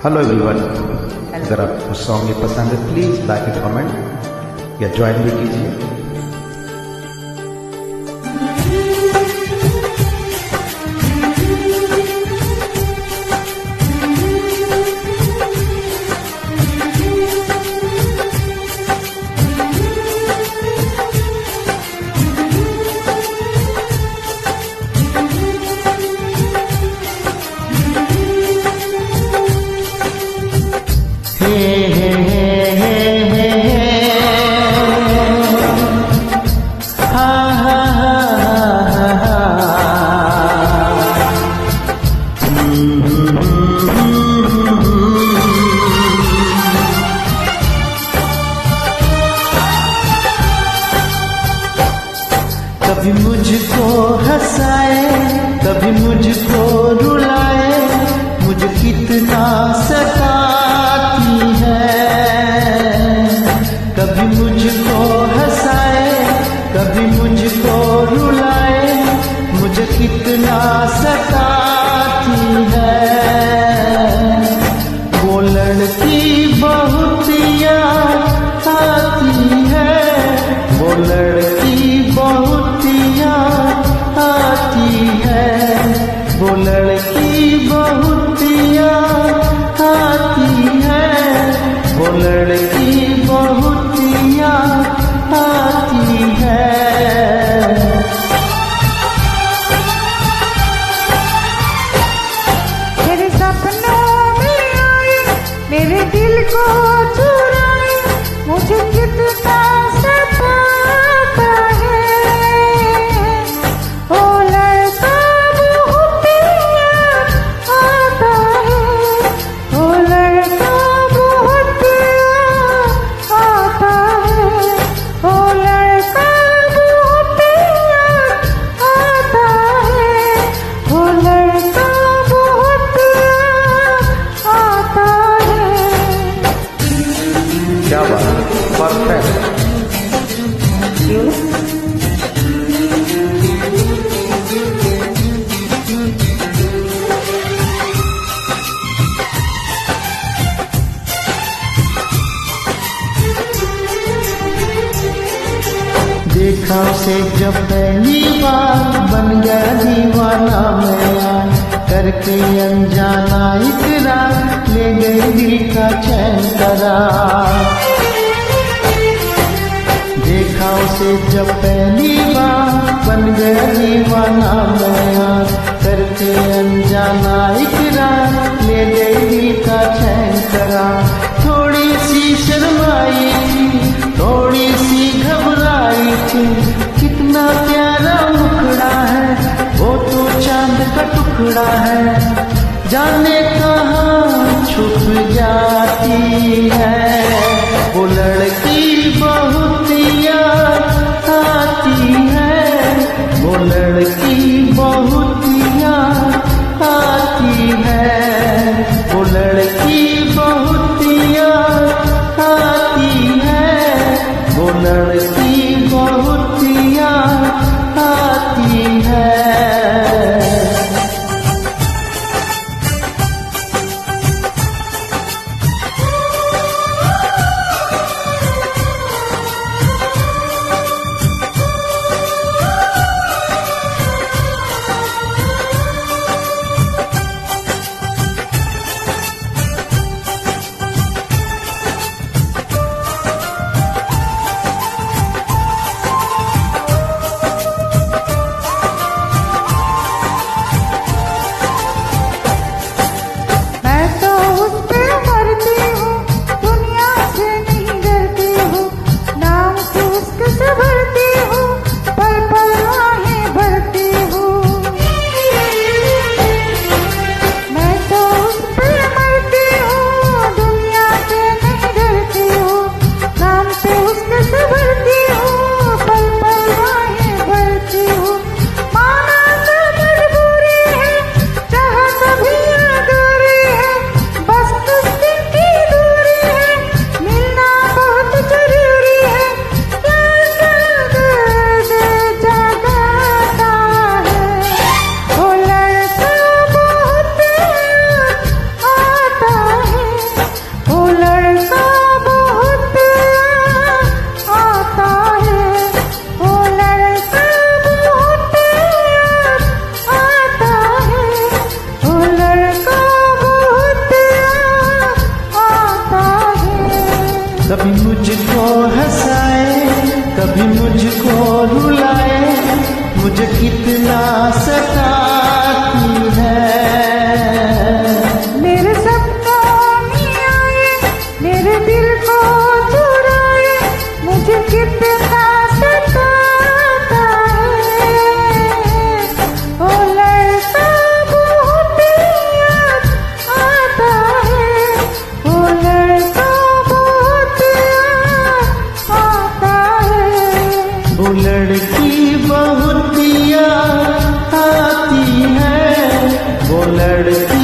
Hello everyone, अगर आपको song ये पसंद है प्लीज लाइक एंड कमेंट या ज्वाइन भी कीजिए। कभी मुझको हंसाए, कभी मुझको रुलाए, मुझे कितना सताती है। कभी मुझको हंसाए, कभी मुझको रुलाए, मुझे कितना सताती है। वो लड़की बहुत याद आती है, वो लड़की बहुत याद आती है, वो लड़की बहुत याद आती है, वो लड़की बहुत याद आती है। मेरे सपनों में आए, मेरे दिल को चुराए, मुझे कितना सताता है। वो लड़का बहुत याद आता है, वो लड़का बहुत याद आता है, वो लड़का बहुत याद आता है, वो लड़का बहुत याद आता है। क्या बात, परफेक्ट। देखा उसे जब पहली बार, बन गया दीवाना मैं, करके अनजाना इकरार, ले गई दिल का चैन करार। देखा उसे जब पहली बार, बन गया दीवाना मैं, करके अनजाना इकरार, ले गई दिल का चैन करार। थोड़ी सी शर्माई थी, थोड़ी सी घबराई थी, कितना प्यारा मुखड़ा है, वो तो चांद का टुकड़ा है, जाने कहाँ छुप जाती है। वो लड़की बहुत याद आती है, वो लड़की बहुत याद आती है, वो लड़की बहुत याद आती है, वो लड़की बहुत याद आती है। कभी मुझको हंसाए कभी मुझको रुलाए, मुझे कितना सताती है। मेरे सपनों में आए मेरे दिल को चुराए, मुझे कितना सताता है। ओ लड़का बहुत याद आता है, ओ लड़का बहुत याद आता है। वो लड़की बहुत याद आती है, वो लड़की